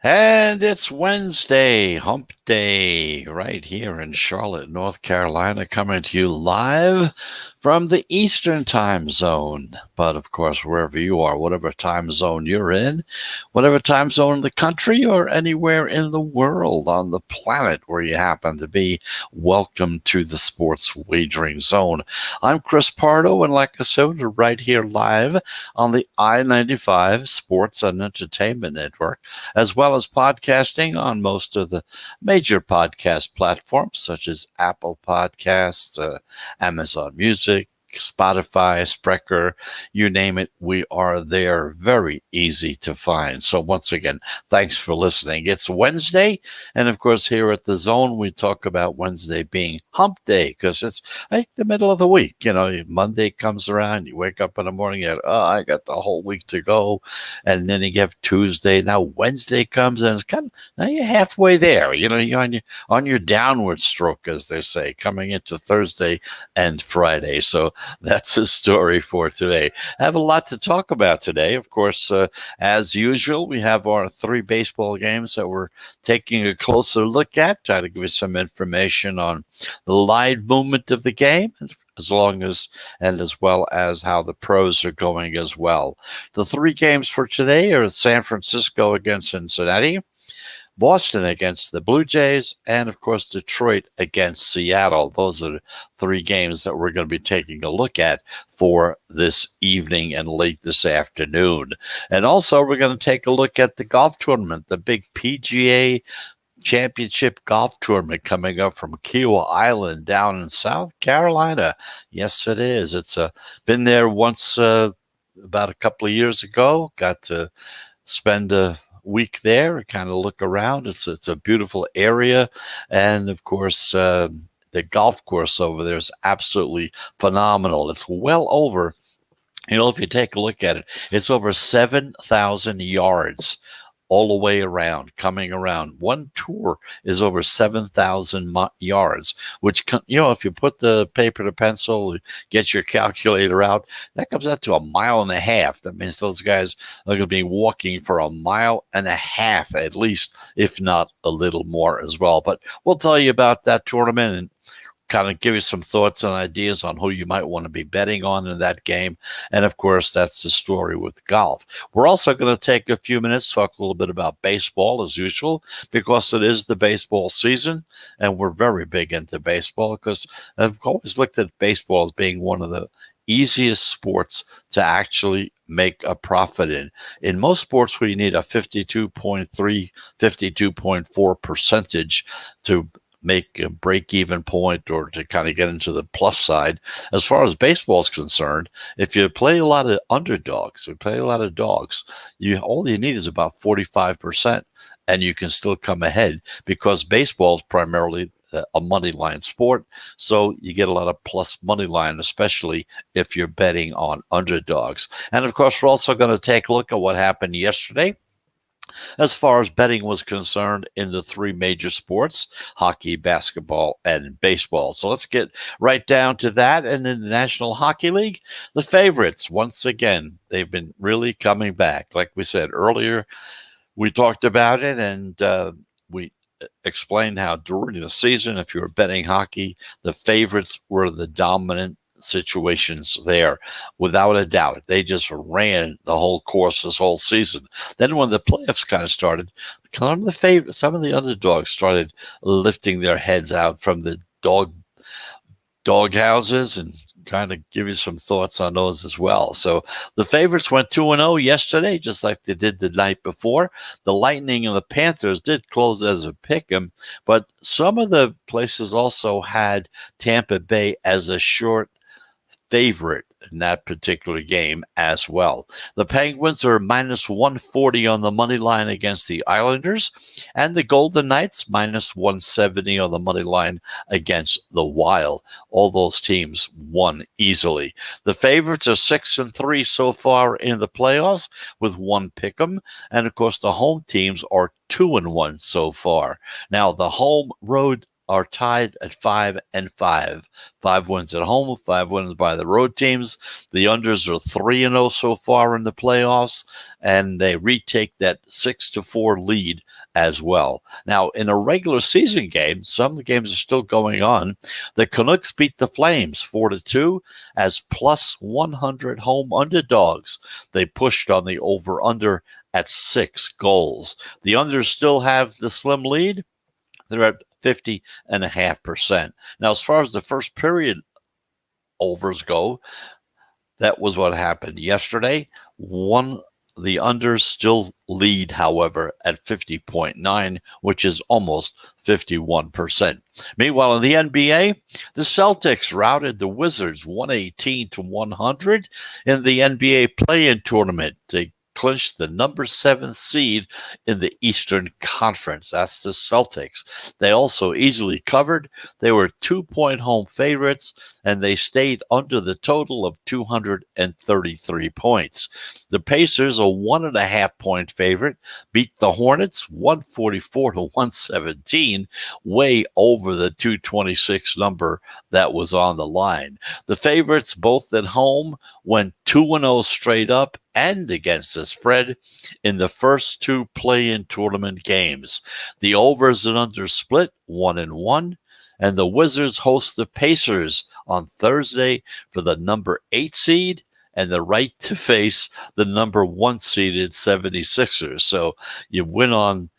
And it's Wednesday, hump day, right here in Charlotte, North Carolina, coming to you live from the Eastern time zone. But of course, wherever you are, whatever time zone you're in, whatever time zone in the country or anywhere in the world on the planet where you happen to be, welcome to the Sports Wagering Zone. I'm Chris Pardo, and like I said, we're right here live on the I-95 Sports and Entertainment Network, as well as podcasting on most of the major podcast platforms such as Apple Podcasts, Amazon Music, Spotify, Sprecher, you name it, we are there. Very easy to find. So once again, thanks for listening. It's Wednesday, and of course here at the Zone, we talk about Wednesday being hump day because it's like the middle of the week. You know, Monday comes around, you wake up in the morning, I got the whole week to go, and then you have Tuesday. Now Wednesday comes, and it's kind of now you're halfway there. You know, you're on your downward stroke, as they say, coming into Thursday and Friday. So that's the story for today. I have a lot to talk about today. Of course, as usual, we have our 3 baseball games that we're taking a closer look at, try to give you some information on the live movement of the game, as well as how the pros are going as well. The 3 games for today are San Francisco against Cincinnati, Boston against the Blue Jays, and of course Detroit against Seattle. Those are the 3 games that we're going to be taking a look at for this evening and late this afternoon. And also we're going to take a look at the golf tournament, the big PGA Championship Golf Tournament coming up from Kiawah Island down in South Carolina. Yes, it is. It's been there once about a couple of years ago. Got to spend a week there, kind of look around. It's a beautiful area, and of course, the golf course over there is absolutely phenomenal. It's well over, if you take a look at it, it's over 7,000 yards all the way around, coming around. One tour is over 7,000 yards, which, if you put the paper to pencil, get your calculator out, that comes out to 1.5 miles. That means those guys are going to be walking for 1.5 miles at least, if not a little more as well. But we'll tell you about that tournament and kind of give you some thoughts and ideas on who you might want to be betting on in that game. And of course, that's the story with golf. We're also going to take a few minutes, talk a little bit about baseball as usual, because it is the baseball season, and we're very big into baseball because I've always looked at baseball as being one of the easiest sports to actually make a profit in. In most sports where you need a 52.3, 52.4 percentage to make a break-even point or to kind of get into the plus side. As far as baseball is concerned, if you play a lot of underdogs, all you need is about 45%, and you can still come ahead because baseball is primarily a money line sport, so you get a lot of plus money line, especially if you're betting on underdogs. And of course, we're also going to take a look at what happened yesterday as far as betting was concerned in the 3 major sports, hockey, basketball, and baseball. So let's get right down to that. And in the National Hockey League, the favorites, once again, they've been really coming back. Like we said earlier, we talked about it, and we explained how during the season, if you were betting hockey, the favorites were the dominant situations there, without a doubt. They just ran the whole course this whole season. Then when the playoffs kind of started, some of the underdogs started lifting their heads out from the dog houses and kind of give you some thoughts on those as well. So the favorites went 2-0 yesterday, just like they did the night before. The Lightning and the Panthers did close as a pick'em, but some of the places also had Tampa Bay as a short favorite in that particular game as well. The Penguins are minus 140 on the money line against the Islanders, and the Golden Knights minus 170 on the money line against the Wild. All those teams won easily. The favorites are 6-3 so far in the playoffs with 1 pick'em, and of course the home teams are 2-1 so far. Now the home road are tied at 5-5. 5 wins at home, 5 wins by the road teams. The unders are 3-0 so far in the playoffs, and they retake that 6-4 lead as well. Now, in a regular season game, some of the games are still going on. The Canucks beat the Flames 4-2 as plus 100 home underdogs. They pushed on the over-under at 6 goals. The unders still have the slim lead. They're at 50.5%. Now, as far as the first period overs go, that was what happened yesterday. The unders still lead, however, at 50.9, which is almost 51%. Meanwhile, in the NBA, the Celtics routed the Wizards 118-100 in the NBA play-in tournament. They clinched the number 7 seed in the Eastern Conference. That's the Celtics. They also easily covered. They were 2-point home favorites, and they stayed under the total of 233 points. The Pacers, a 1.5-point favorite, beat the Hornets 144-117, way over the 226 number that was on the line. The favorites, both at home, went 2-0 straight up and against the spread in the first 2 play-in tournament games. The overs and unders split 1-1, and the Wizards host the Pacers on Thursday for the number 8 seed and the right to face the number 1 seeded 76ers. So you win on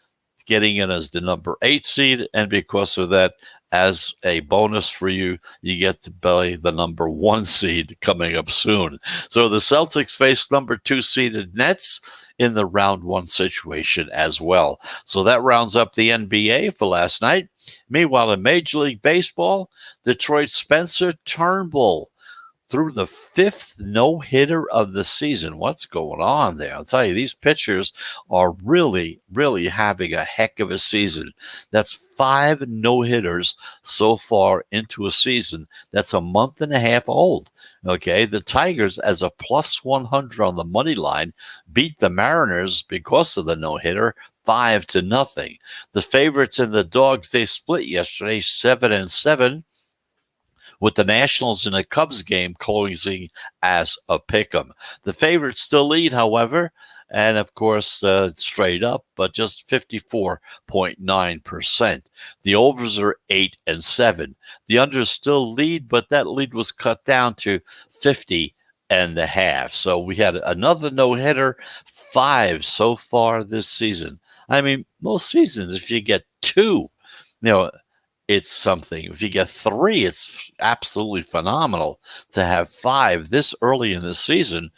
getting in as the number 8 seed, and because of that, as a bonus for you, you get to play the number 1 seed coming up soon. So the Celtics face number 2 seeded Nets in the round 1 situation as well. So that rounds up the NBA for last night. Meanwhile, in Major League Baseball, Detroit's Spencer Turnbull threw the 5th no-hitter of the season. What's going on there? I'll tell you, these pitchers are really, really having a heck of a season. That's 5 no-hitters so far into a season. That's a month and a half old. Okay, the Tigers, as a plus 100 on the money line, beat the Mariners because of the no-hitter 5-0. The favorites and the dogs, they split yesterday 7-7, with the Nationals in a Cubs game closing as a pick'em. The favorites still lead, however, and of course, straight up, but just 54.9%. The overs are 8-7. The unders still lead, but that lead was cut down to 50.5. So we had another no-hitter, 5 so far this season. I mean, most seasons, if you get 2, it's something. If you get 3, it's absolutely phenomenal. To have 5 this early in the season,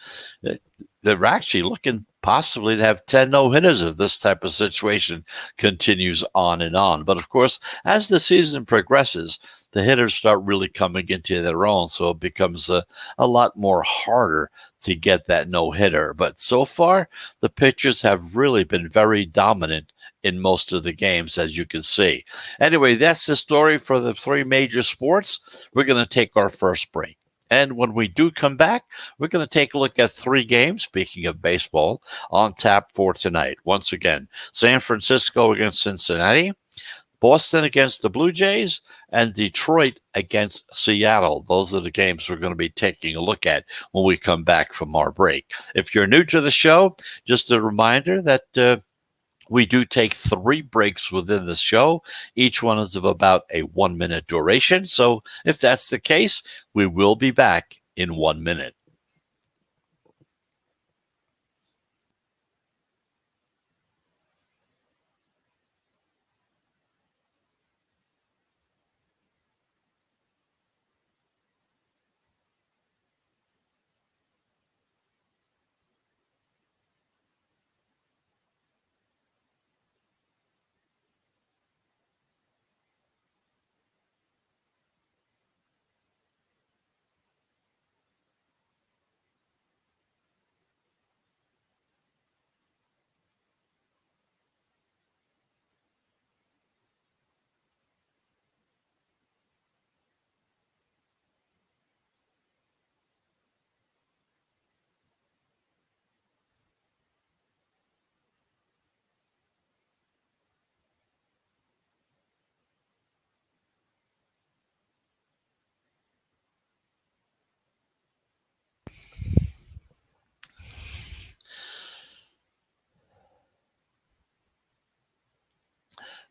they're actually looking possibly to have 10 no-hitters if this type of situation continues on and on. But of course, as the season progresses, the hitters start really coming into their own, so it becomes a lot more harder to get that no-hitter. But so far, the pitchers have really been very dominant in most of the games, as you can see. Anyway, that's the story for the 3 major sports. We're going to take our first break. And when we do come back, we're going to take a look at 3 games, speaking of baseball, on tap for tonight. Once again, San Francisco against Cincinnati, Boston against the Blue Jays, and Detroit against Seattle. Those are the games we're going to be taking a look at when we come back from our break. If you're new to the show, just a reminder that we do take 3 breaks within the show. Each one is of about a 1-minute duration. So if that's the case, we will be back in 1 minute.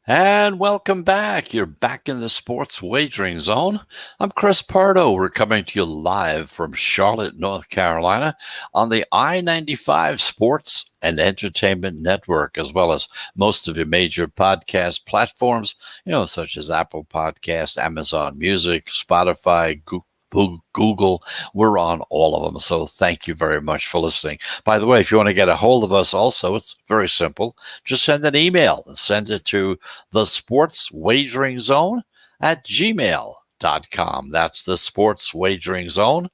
And welcome back. You're back in the sports wagering zone. I'm Chris Pardo. We're coming to you live from Charlotte, North Carolina on the I-95 Sports and Entertainment Network, as well as most of your major podcast platforms, such as Apple Podcasts, Amazon Music, Spotify, Google. We're on all of them. So thank you very much for listening. By the way, if you want to get a hold of us also, it's very simple. Just send an email and send it to the Sports Wagering Zone at gmail.com. That's the Sports Wagering Zone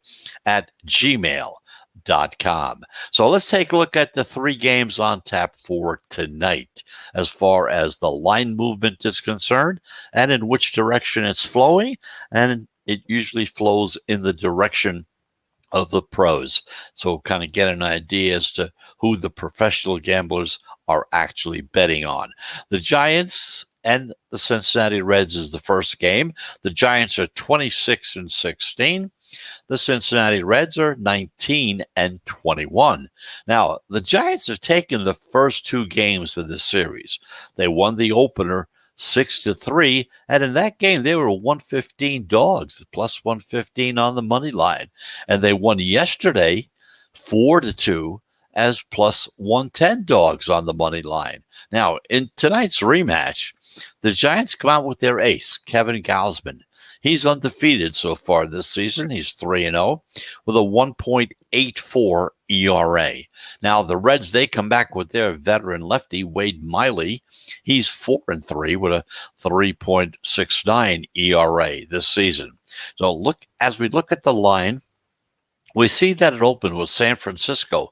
at gmail.com. So let's take a look at the three games on tap for tonight as far as the line movement is concerned and in which direction it's flowing. And it usually flows in the direction of the pros. So kind of get an idea as to who the professional gamblers are actually betting on. The Giants and the Cincinnati Reds is the first game. The Giants are 26-16. The Cincinnati Reds are 19-21. Now, the Giants have taken the first two games of this series. They won the opener 6-3, and in that game they were 115 dogs, plus 115 on the money line, and they won yesterday 4-2 as plus 110 dogs on the money line. Now, in tonight's rematch, the Giants come out with their ace, Kevin Gausman. He's undefeated so far this season. He's 3-0 with a 1.84 ERA. Now, the Reds, they come back with their veteran lefty, Wade Miley. He's 4-3 with a 3.69 ERA this season. So as we look at the line, we see that it opened with San Francisco,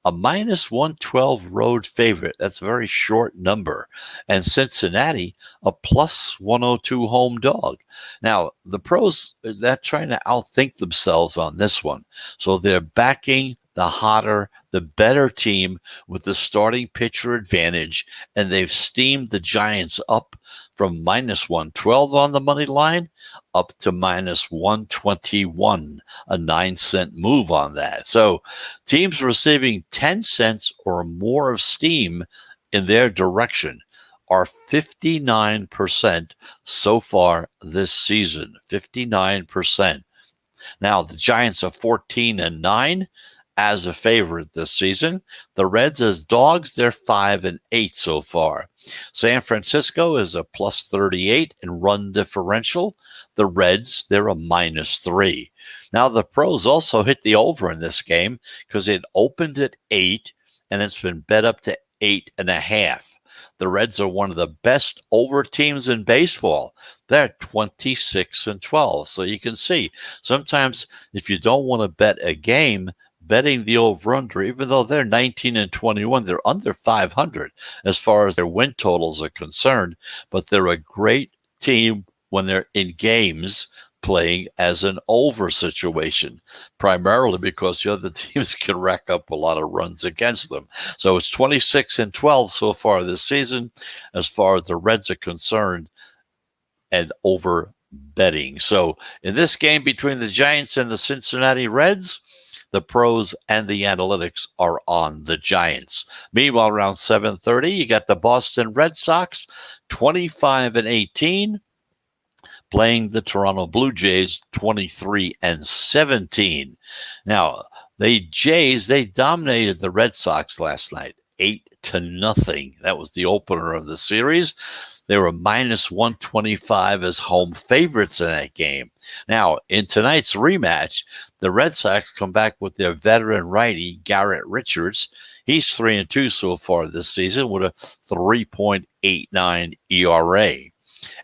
a minus 112 road favorite. That's a very short number. And Cincinnati, a plus 102 home dog. Now, the pros, they're trying to outthink themselves on this one. So they're backing the hotter, the better team with the starting pitcher advantage, and they've steamed the Giants up from minus 112 on the money line up to minus 121, a 9-cent move on that. So teams receiving 10 cents or more of steam in their direction are 59% so far this season. 59%. Now, the Giants are 14-9 as a favorite this season. The Reds as dogs, they're 5-8 so far. San Francisco is a plus 38 in run differential. The Reds, they're a minus 3. Now, the pros also hit the over in this game because it opened at 8 and it's been bet up to 8.5. The Reds are one of the best over teams in baseball. They're 26-12. So you can see sometimes if you don't want to bet a game, betting the over-under, even though they're 19-21, they're under 500 as far as their win totals are concerned, but they're a great team when they're in games playing as an over situation, primarily because the other teams can rack up a lot of runs against them. So it's 26-12 so far this season as far as the Reds are concerned and over betting. So in this game between the Giants and the Cincinnati Reds, the pros and the analytics are on the Giants. Meanwhile, around 7:30, you got the Boston Red Sox, 25-18, playing the Toronto Blue Jays, 23-17. Now, the Jays, they dominated the Red Sox last night, 8-0. That was the opener of the series. They were minus 125 as home favorites in that game. Now, in tonight's rematch, the Red Sox come back with their veteran righty, Garrett Richards. He's 3-2 so far this season with a 3.89 ERA.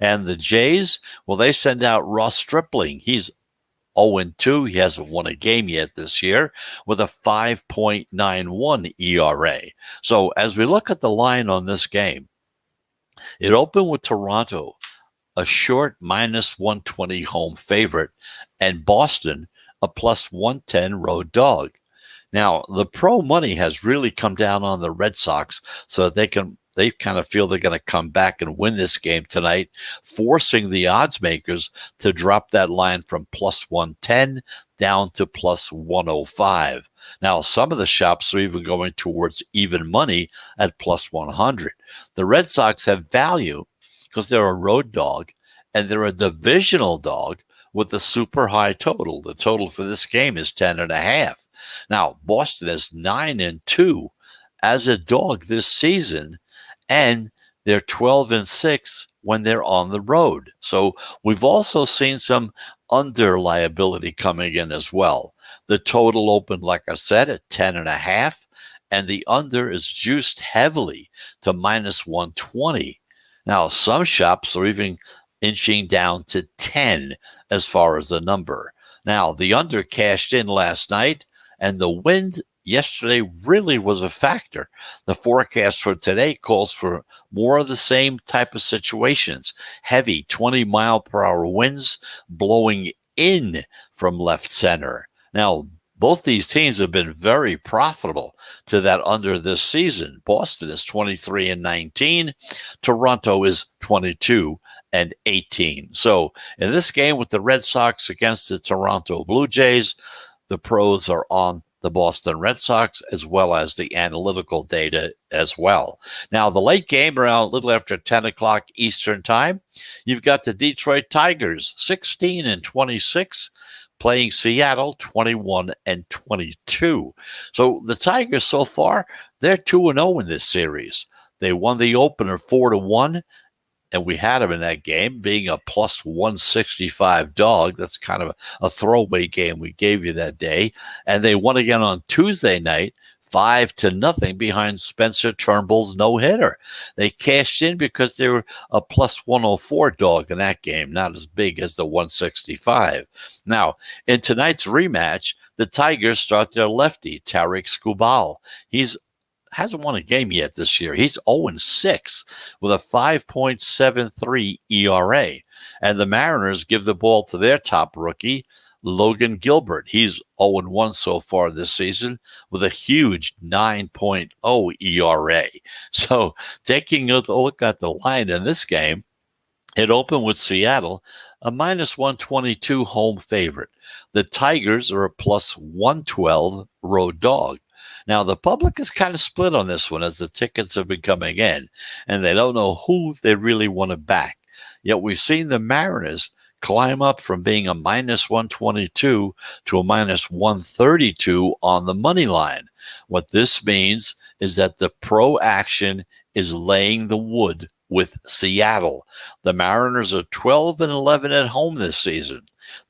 And the Jays, well, they send out Ross Stripling. He's 0-2. He hasn't won a game yet this year with a 5.91 ERA. So as we look at the line on this game, it opened with Toronto, a short minus 120 home favorite, and Boston, a plus 110 road dog. Now, the pro money has really come down on the Red Sox, so they kind of feel they're going to come back and win this game tonight, forcing the odds makers to drop that line from plus 110 down to plus 105. Now, some of the shops are even going towards even money at plus 100. The Red Sox have value because they're a road dog and they're a divisional dog with a super high total. The total for this game is 10.5. Now, Boston is 9-2 as a dog this season, and they're 12-6 when they're on the road. So we've also seen some under liability coming in as well. The total opened, like I said, at 10.5, and the under is juiced heavily to minus 120. Now, some shops are even inching down to 10 as far as the number. Now, the under cashed in last night, and the wind yesterday really was a factor. The forecast for today calls for more of the same type of situations. Heavy 20-mile-per-hour winds blowing in from left center. Now, both these teams have been very profitable to that under this season. Boston is 23-19. Toronto is 22-18. So in this game with the Red Sox against the Toronto Blue Jays, the pros are on the Boston Red Sox as well as the analytical data as well. Now, the late game around a little after 10 o'clock Eastern time, you've got the Detroit Tigers 16-26 playing Seattle 21-22. So the Tigers so far, they're 2-0 in this series. They won the opener 4-1. And we had them in that game being a plus 165 dog. That's kind of a throwaway game we gave you that day. And they won again on Tuesday night, 5-0 behind Spencer Turnbull's no-hitter. They cashed in because they were a plus 104 dog in that game, not as big as the 165. Now, in tonight's rematch, the Tigers start their lefty, Tarik Skubal. He's hasn't won a game yet this year. He's 0-6 with a 5.73 ERA. And the Mariners give the ball to their top rookie, Logan Gilbert. He's 0-1 so far this season with a huge 9.0 ERA. So taking a look at the line in this game, it opened with Seattle, a minus 122 home favorite. The Tigers are a plus 112 road dog. Now, the public is kind of split on this one as the tickets have been coming in, and they don't know who they really want to back. Yet we've seen the Mariners climb up from being a minus 122 to a minus 132 on the money line. What this means is that the pro action is laying the wood with Seattle. The Mariners are 12-11 at home this season.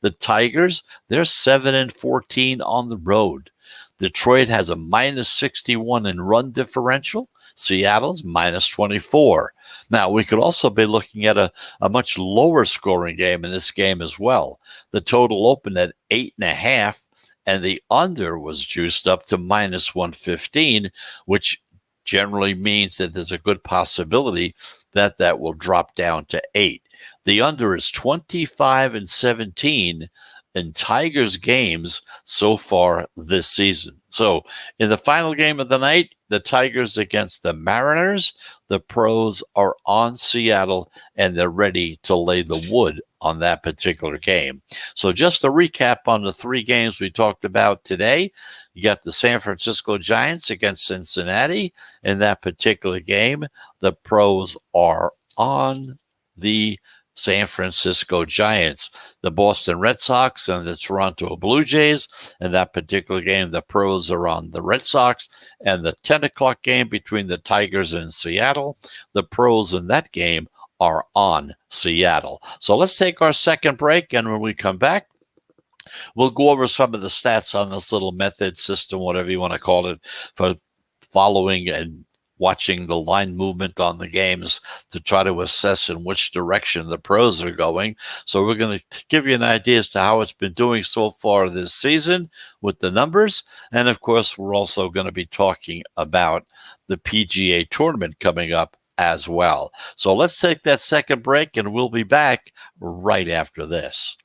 The Tigers, they're 7-14 on the road. Detroit has a minus 61 in run differential. Seattle's minus 24. Now, we could also be looking at a much lower scoring game in this game as well. The total opened at 8.5, and the under was juiced up to minus 115, which generally means that there's a good possibility that that will drop down to 8. The under is 25-17 in Tigers games so far this season. So in the final game of the night, the Tigers against the Mariners, the pros are on Seattle and they're ready to lay the wood on that particular game. So just a recap on the three games we talked about today. You got the San Francisco Giants against Cincinnati. In that particular game, the pros are on the San Francisco Giants. The Boston Red Sox and the Toronto Blue Jays. In that particular game, the pros are on the Red Sox. And the 10 o'clock game between the Tigers and Seattle, the pros in that game are on Seattle. So let's take our second break, and when we come back, we'll go over some of the stats on this little method system, whatever you want to call it, for following and watching the line movement on the games to try to assess in which direction the pros are going. So we're going to give you an idea as to how it's been doing so far this season with the numbers. And of course, we're also going to be talking about the PGA Tournament coming up as well. So let's take that second break, and we'll be back right after this.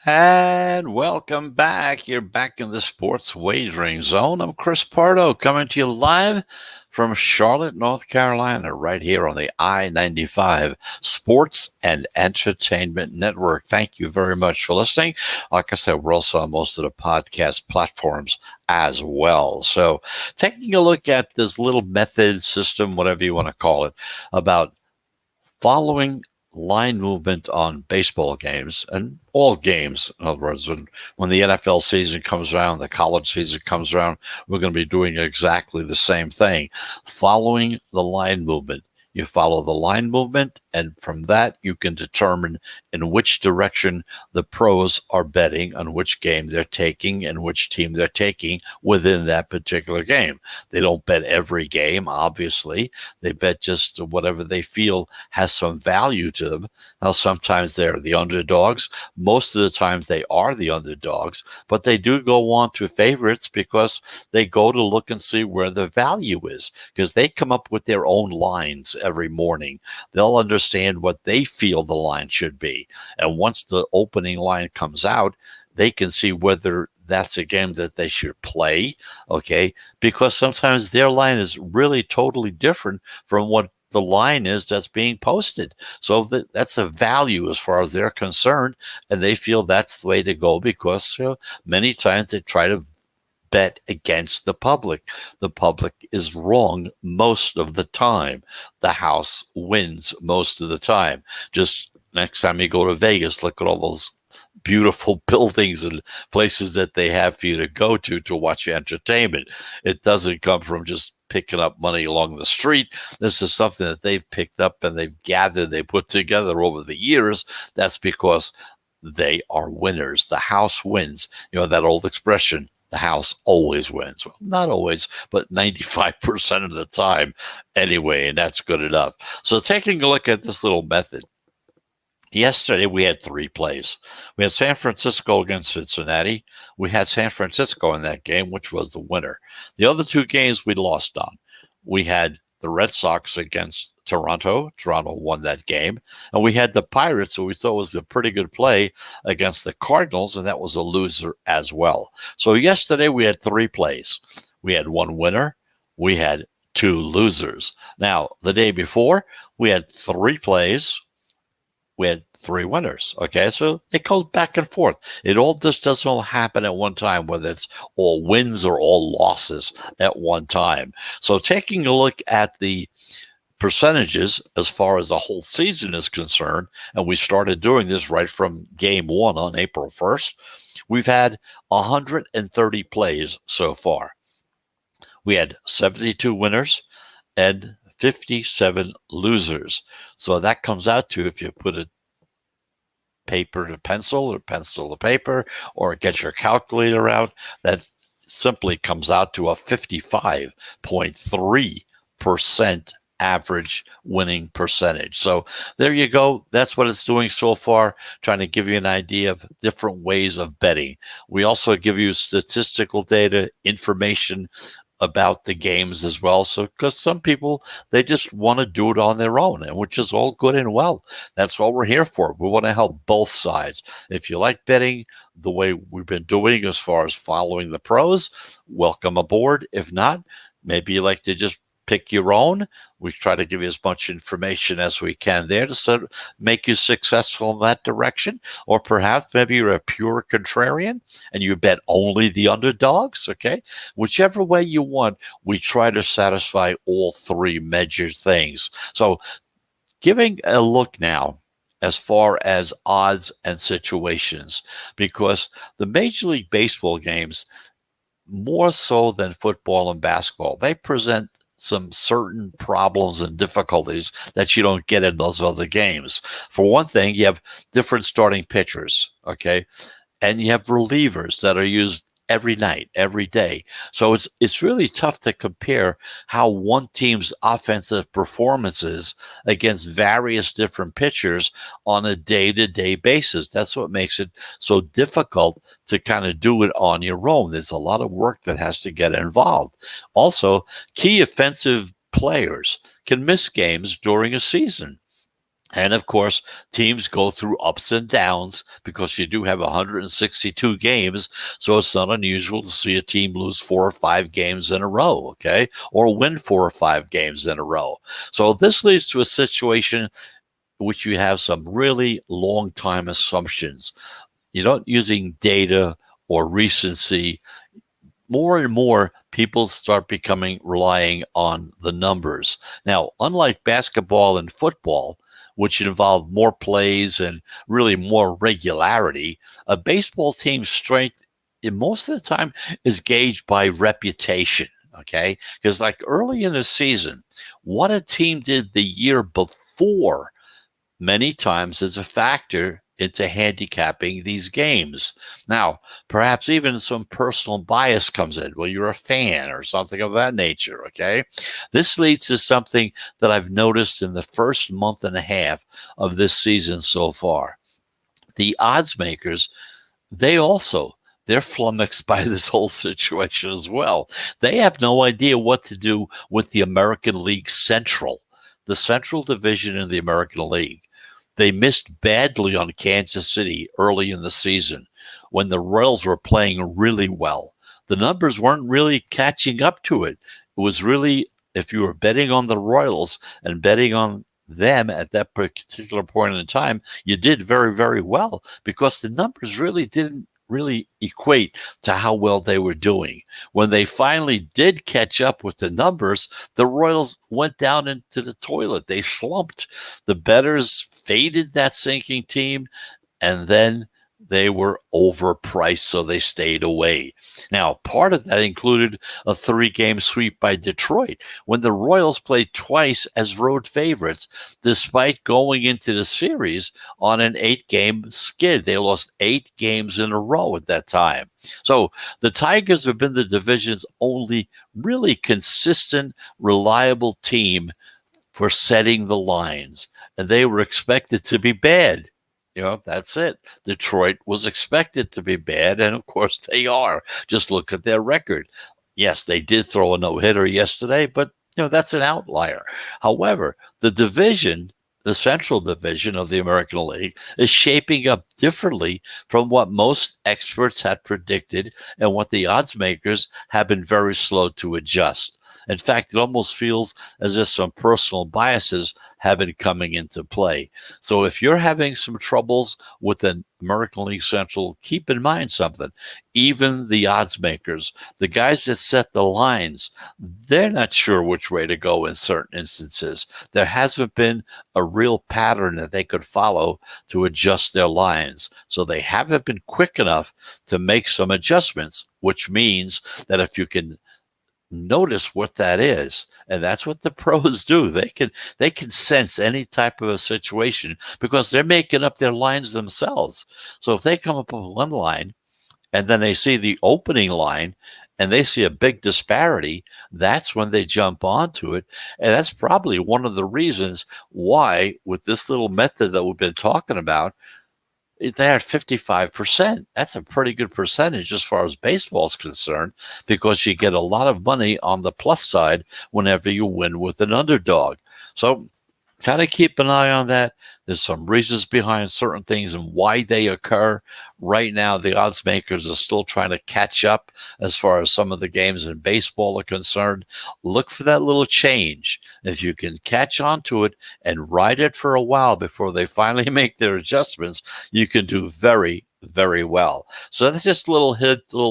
And welcome back. You're back in the sports wagering zone. I'm Chris Pardo coming to you live from Charlotte, North Carolina, right here on the I-95 Sports and Entertainment Network. Thank you very much for listening. Like I said, we're also on most of the podcast platforms as well. So taking a look at this little method system, whatever you want to call it, about following line movement on baseball games and all games. In other words, when the NFL season comes around, the college season comes around, we're going to be doing exactly the same thing, following the line movement. You follow the line movement, and from that, you can determine in which direction the pros are betting, on which game they're taking, and which team they're taking within that particular game. They don't bet every game, obviously. They bet just whatever they feel has some value to them. Now, sometimes they're the underdogs. Most of the times they are the underdogs, but they do go on to favorites because they go to look and see where the value is, because they come up with their own lines every morning. They'll understand what they feel the line should be. And once the opening line comes out, they can see whether that's a game that they should play, okay? Because sometimes their line is really totally different from what the line is that's being posted. So that's a value as far as they're concerned, and they feel that's the way to go because many times they try to bet against the public. The public is wrong most of the time. The house wins most of the time. Just next time you go to Vegas, look at all those beautiful buildings and places that they have for you to go to watch entertainment. It doesn't come from just picking up money along the street. This is something that they've picked up and they've gathered, they put together over the years. That's because they are winners. The house wins. You know that old expression, the house always wins. Well, not always, but 95% of the time anyway, and that's good enough. So taking a look at this little method, yesterday we had 3 plays. We had San Francisco against Cincinnati. We had San Francisco in that game, which was the winner. The other 2 games we lost on. We had the Red Sox against Toronto. Toronto won that game. And we had the Pirates, who we thought was a pretty good play, against the Cardinals, and that was a loser as well. So yesterday we had 3 plays. We had 1 winner. We had 2 losers. Now, the day before, we had 3 plays. We had 3 winners. Okay, so it goes back and forth. It all just doesn't all happen at one time, whether it's all wins or all losses at one time. So taking a look at the percentages as far as the whole season is concerned, and we started doing this right from game 1 on April 1st, we've had 130 plays so far. We had 72 winners and 57 losers. So that comes out to, if you put a paper to pencil or pencil to paper or get your calculator out, that simply comes out to a 55.3% average winning percentage. So there you go. That's what it's doing so far, trying to give you an idea of different ways of betting. We also give you statistical data, information about the games as well. So, because some people, they just want to do it on their own, and which is all good and well. That's what we're here for. We want to help both sides. If you like betting the way we've been doing as far as following the pros, welcome aboard. If not, maybe you like to just pick your own. We try to give you as much information as we can there to make you successful in that direction. Or perhaps maybe you're a pure contrarian and you bet only the underdogs, okay? Whichever way you want, we try to satisfy all 3 major things. So giving a look now as far as odds and situations, because the Major League Baseball games, more so than football and basketball, they present some certain problems and difficulties that you don't get in those other games. For one thing, you have different starting pitchers, okay? And you have relievers that are used every night, every day. So it's really tough to compare how one team's offensive performances against various different pitchers on a day-to-day basis. That's what makes it so difficult to kind of do it on your own. There's a lot of work that has to get involved. Also, key offensive players can miss games during a season. And of course, teams go through ups and downs because you do have 162 games. So it's not unusual to see a team lose 4 or 5 games in a row, okay? Or win 4 or 5 games in a row. So this leads to a situation in which you have some really long time assumptions. You're not using data or recency. More and more people start becoming relying on the numbers. Now, unlike basketball and football, which involve more plays and really more regularity, a baseball team's strength most of the time is gauged by reputation. Okay. Because, like early in the season, what a team did the year before many times is a factor into handicapping these games. Now, perhaps even some personal bias comes in. Well, you're a fan or something of that nature, okay? This leads to something that I've noticed in the first month and a half of this season so far. The odds makers, they also they're flummoxed by this whole situation as well. They have no idea what to do with the American League Central, the Central Division in the American League. They missed badly on Kansas City early in the season when the Royals were playing really well. The numbers weren't really catching up to it. It was really, if you were betting on the Royals and betting on them at that particular point in time, you did very, very well because the numbers really didn't really equate to how well they were doing. When they finally did catch up with the numbers, the Royals went down into the toilet. They slumped. The bettors faded that sinking team, and then they were overpriced, so they stayed away. Now, part of that included a 3-game sweep by Detroit when the Royals played twice as road favorites, despite going into the series on an 8-game skid. They lost 8 games in a row at that time. So the Tigers have been the division's only really consistent, reliable team for setting the lines, and they were expected to be bad. That's it. Detroit was expected to be bad, and of course they are. Just look at their record. Yes, they did throw a no-hitter yesterday, but that's an outlier. However, the division, the Central Division of the American League, is shaping up differently from what most experts had predicted and what the odds makers have been very slow to adjust. In fact, it almost feels as if some personal biases have been coming into play. So if you're having some troubles with the American League Central, keep in mind something. Even the odds makers, the guys that set the lines, they're not sure which way to go in certain instances. There hasn't been a real pattern that they could follow to adjust their lines. So they haven't been quick enough to make some adjustments, which means that if you can notice what that is, and that's what the pros do, they can sense any type of a situation because they're making up their lines themselves. So if they come up with one line and then they see the opening line and they see a big disparity, that's when they jump onto it. And that's probably one of the reasons why, with this little method that we've been talking about, they're at 55%. That's a pretty good percentage as far as baseball is concerned, because you get a lot of money on the plus side whenever you win with an underdog. So kind of keep an eye on that. There's some reasons behind certain things and why they occur. Right now, the odds makers are still trying to catch up as far as some of the games in baseball are concerned. Look for that little change. If you can catch on to it and ride it for a while before they finally make their adjustments, you can do very, very well. So that's just little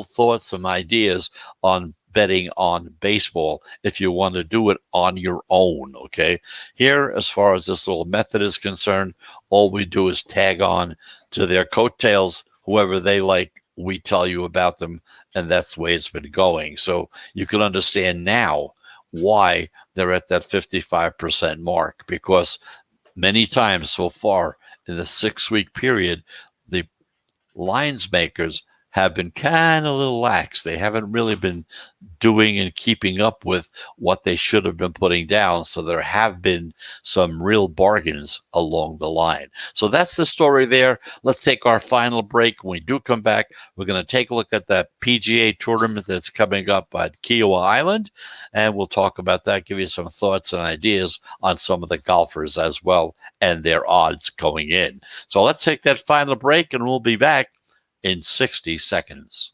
thoughts, some ideas on betting on baseball if you want to do it on your own. Okay, here, as far as this little method is concerned, all we do is tag on to their coattails. Whoever they like, we tell you about them, and that's the way it's been going. So you can understand now why they're at that 55% mark, because many times so far in the 6-week period, the lines makers have been kind of a little lax. They haven't really been doing and keeping up with what they should have been putting down. So there have been some real bargains along the line. So that's the story there. Let's take our final break. When we do come back, we're going to take a look at that PGA tournament that's coming up at Kiowa Island, and we'll talk about that, give you some thoughts and ideas on some of the golfers as well and their odds going in. So let's take that final break, and we'll be back in 60 seconds.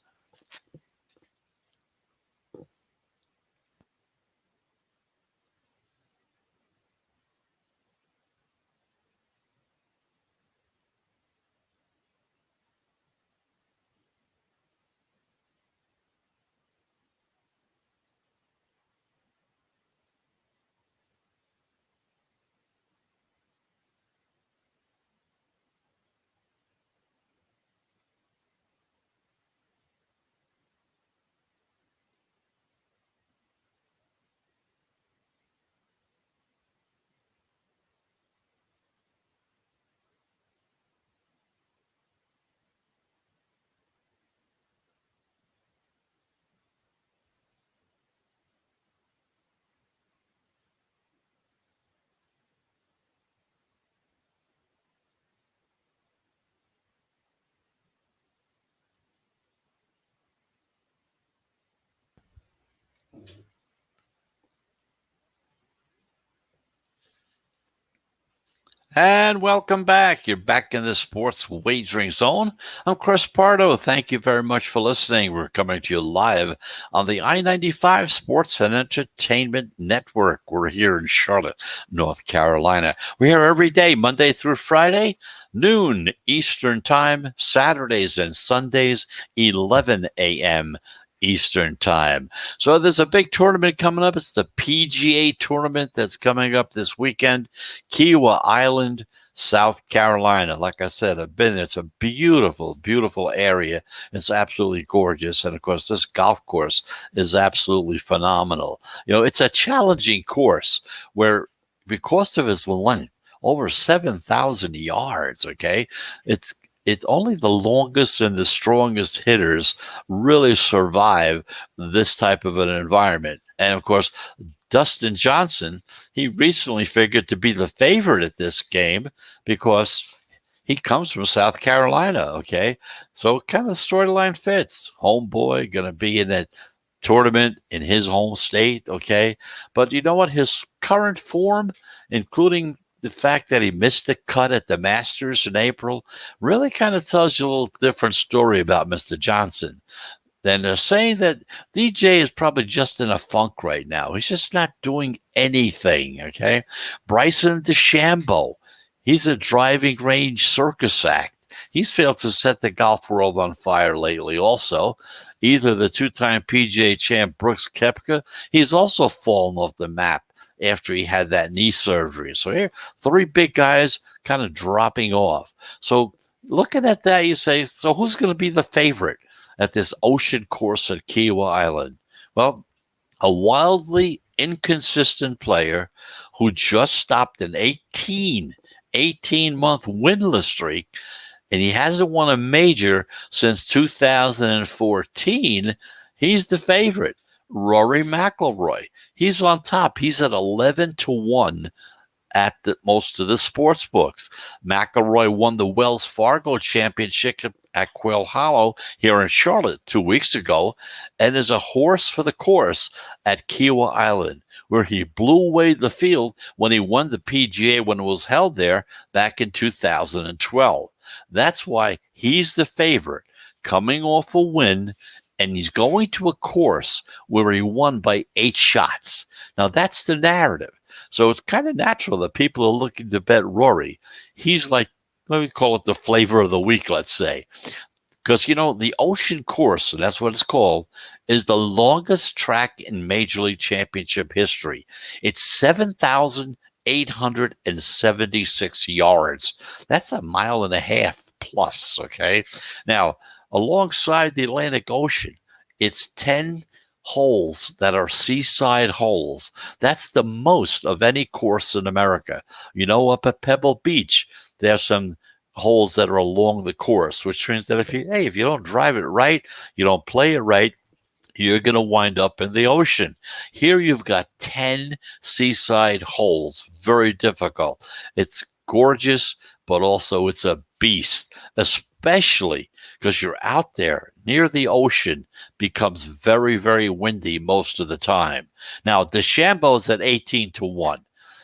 And welcome back. You're back in the sports wagering zone. I'm Chris Pardo. Thank you very much for listening. We're coming to you live on the I-95 Sports and Entertainment Network. We're here in Charlotte, North Carolina. We're here every day, Monday through Friday, noon Eastern Time, Saturdays and Sundays, 11 a.m. Eastern Time. So there's a big tournament coming up. It's the PGA Tournament that's coming up this weekend. Kiowa Island, South Carolina. Like I said, I've been there. It's a beautiful, beautiful area. It's absolutely gorgeous. And of course, this golf course is absolutely phenomenal. It's a challenging course where, because of its length, over 7,000 yards, okay? It's only the longest and the strongest hitters really survive this type of an environment. And of course, Dustin Johnson, he recently figured to be the favorite at this game because he comes from South Carolina, okay? So kind of the storyline fits. Homeboy going to be in that tournament in his home state, okay? But you know what? His current form, including the fact that he missed the cut at the Masters in April, really kind of tells you a little different story about Mr. Johnson. Then they're saying that DJ is probably just in a funk right now. He's just not doing anything, okay? Bryson DeChambeau, he's a driving range circus act. He's failed to set the golf world on fire lately also. Either the two-time PGA champ Brooks Koepka, he's also fallen off the map after he had that knee surgery. So here, three big guys kind of dropping off. So looking at that, you say, so who's going to be the favorite at this ocean course at Kiowa Island? Well, a wildly inconsistent player who just stopped an 18-month winless streak, and he hasn't won a major since 2014. He's the favorite, Rory Mcilroy. He's on top. He's at 11-1 at most of the sports books. McIlroy won the Wells Fargo Championship at Quail Hollow here in Charlotte 2 weeks ago, and is a horse for the course at Kiowa Island, where he blew away the field when he won the PGA when it was held there back in 2012. That's why he's the favorite, coming off a win, and he's going to a course where he won by 8 shots. Now, that's the narrative. So it's kind of natural that people are looking to bet Rory. He's like, let me call it the flavor of the week, let's say. Because, the Ocean Course, and that's what it's called, is the longest track in Major League Championship history. It's 7,876 yards. That's a mile and a half plus, okay? Now, alongside the Atlantic Ocean, it's 10 holes that are Seaside Holes. That's the most of any course in America. Up at Pebble Beach, there's some holes that are along the course, which means that if you don't drive it right, you don't play it right, you're going to wind up in the ocean. Here you've got 10 seaside holes. Very difficult. It's gorgeous, but also it's a beast, especially because you're out there near the ocean. Becomes very, very windy most of the time. Now, Deshamble at 18-1.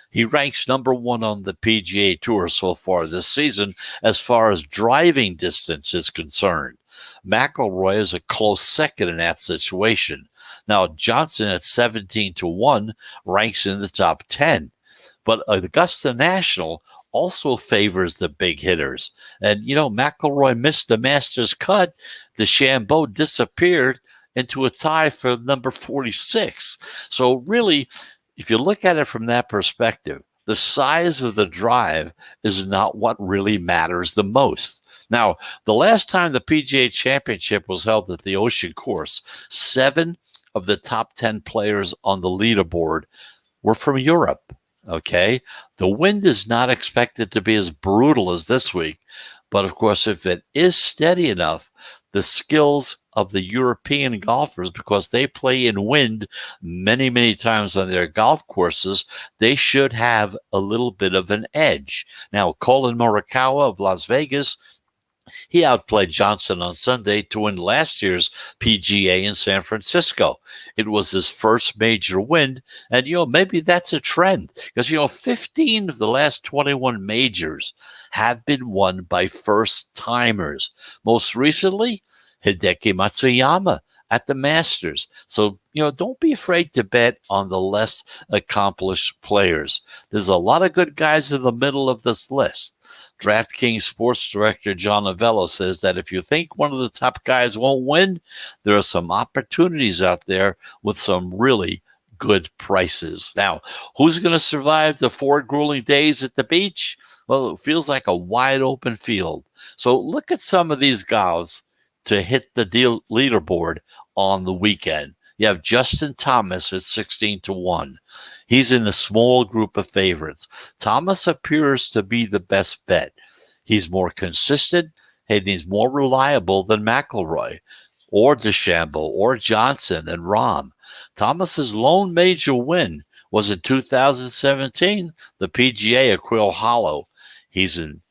He ranks number one on the PGA Tour so far this season as far as driving distance is concerned. McIlroy is a close second in that situation. Now, Johnson at 17-1 ranks in the top 10. But Augusta National also favors the big hitters. And, McIlroy missed the Masters cut. DeChambeau disappeared into a tie for number 46. So really, if you look at it from that perspective, the size of the drive is not what really matters the most. Now, the last time the PGA Championship was held at the Ocean Course, 7 of the top 10 players on the leaderboard were from Europe, okay? The wind is not expected to be as brutal as this week, but of course, if it is steady enough, the skills of the European golfers, because they play in wind many, many times on their golf courses, they should have a little bit of an edge. Now, Colin Murrakawa of Las Vegas, he outplayed Johnson on Sunday to win last year's PGA in San Francisco. It was his first major win, and, maybe that's a trend because, 15 of the last 21 majors have been won by first-timers. Most recently, Hideki Matsuyama at the Masters. So, don't be afraid to bet on the less accomplished players. There's a lot of good guys in the middle of this list. DraftKings sports director John Novello says that if you think one of the top guys won't win, there are some opportunities out there with some really good prices. Now, who's going to survive the 4 grueling days at the beach? Well, it feels like a wide open field. So look at some of these guys to hit the leaderboard on the weekend. You have Justin Thomas at 16-1. He's in a small group of favorites. Thomas appears to be the best bet. He's more consistent and he's more reliable than McIlroy or DeChambeau or Johnson and Rahm. Thomas's lone major win was in 2017, the PGA at Quill Hollow. He's in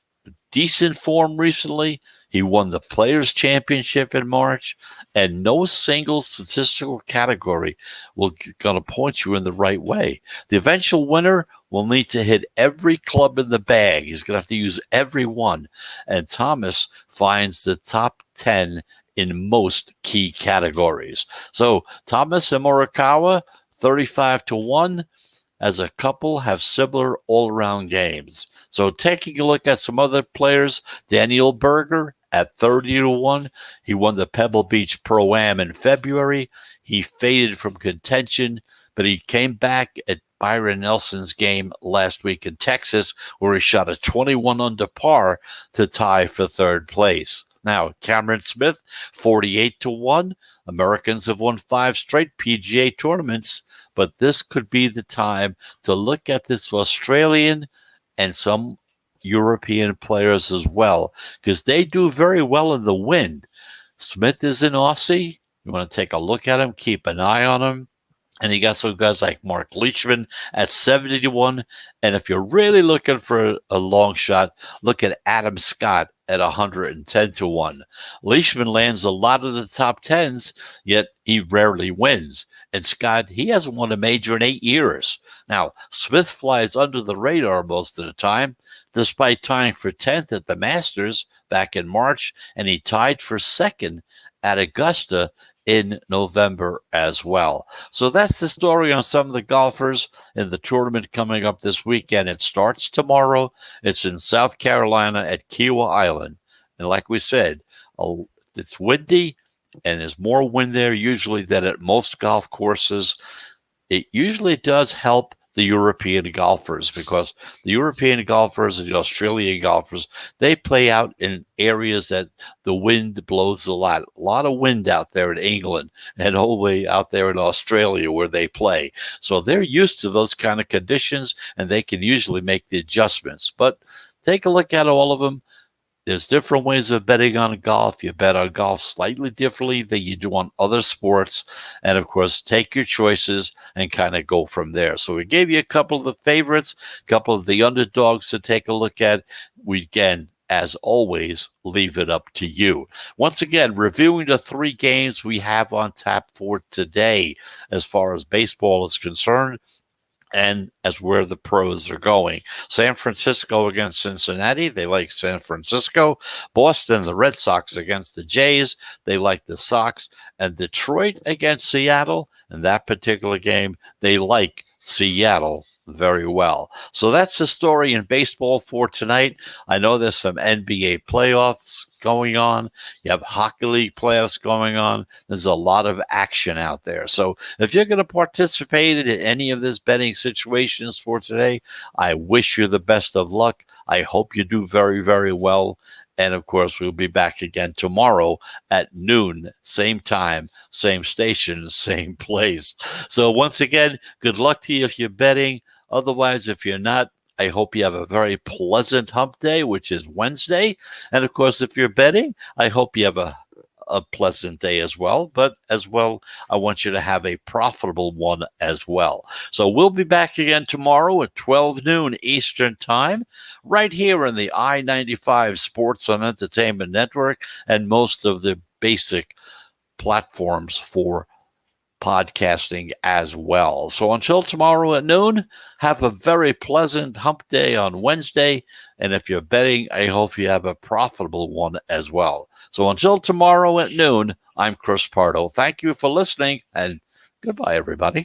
decent form recently. He won the Players' Championship in March, and no single statistical category will going to point you in the right way. The eventual winner will need to hit every club in the bag. He's going to have to use every one, and Thomas finds the top 10 in most key categories. So Thomas and Murrakawa, 35-1. As a couple, have similar all-around games. So taking a look at some other players, Daniel Berger at 30-1. He won the Pebble Beach Pro-Am in February. He faded from contention, but he came back at Byron Nelson's game last week in Texas, where he shot a 21 under par to tie for third place. Now, Cameron Smith, 48-1. Americans have won 5 straight PGA tournaments, but this could be the time to look at this Australian and some European players as well, because they do very well in the wind. Smith is an Aussie. You want to take a look at him, keep an eye on him. And you got some guys like Mark Leishman at 71. And if you're really looking for a long shot, look at Adam Scott at 110-1. Leishman lands a lot of the top 10s, yet he rarely wins. And Scott, he hasn't won a major in 8 years. Now, Smith flies under the radar most of the time, despite tying for 10th at the Masters back in March, and he tied for 2nd at Augusta in November as well. So that's the story on some of the golfers in the tournament coming up this weekend. It starts tomorrow. It's in South Carolina at Kiowa Island. And like we said, it's windy, and there's more wind there usually than at most golf courses. It usually does help the European golfers, because the European golfers and the Australian golfers, they play out in areas that the wind blows a lot of wind out there in England and all the way out there in Australia where they play. So they're used to those kind of conditions, and they can usually make the adjustments. But take a look at all of them. There's different ways of betting on golf. You bet on golf slightly differently than you do on other sports. And of course, take your choices and kind of go from there. So we gave you a couple of the favorites, a couple of the underdogs to take a look at. We, again, as always, leave it up to you. Once again, reviewing the 3 games we have on tap for today as far as baseball is concerned, and as where the pros are going. San Francisco against Cincinnati, they like San Francisco. Boston, the Red Sox against the Jays, they like the Sox. And Detroit against Seattle, in that particular game, they like Seattle very well. So that's the story in baseball for tonight. I know there's some NBA playoffs going on. You have Hockey League playoffs going on. There's a lot of action out there. So if you're going to participate in any of this betting situations for today, I wish you the best of luck. I hope you do very, very well. And of course, we'll be back again tomorrow at noon, same time, same station, same place. So once again, good luck to you if you're betting. Otherwise, if you're not, I hope you have a very pleasant hump day, which is Wednesday. And of course, if you're betting, I hope you have a pleasant day as well. But as well, I want you to have a profitable one as well. So we'll be back again tomorrow at 12 noon Eastern Time, right here in the I-95 Sports and Entertainment Network and most of the basic platforms for podcasting as well. So until tomorrow at noon, have a very pleasant hump day on Wednesday. And if you're betting, I hope you have a profitable one as well. So until tomorrow at noon, I'm Chris Pardo. Thank you for listening, and goodbye, everybody.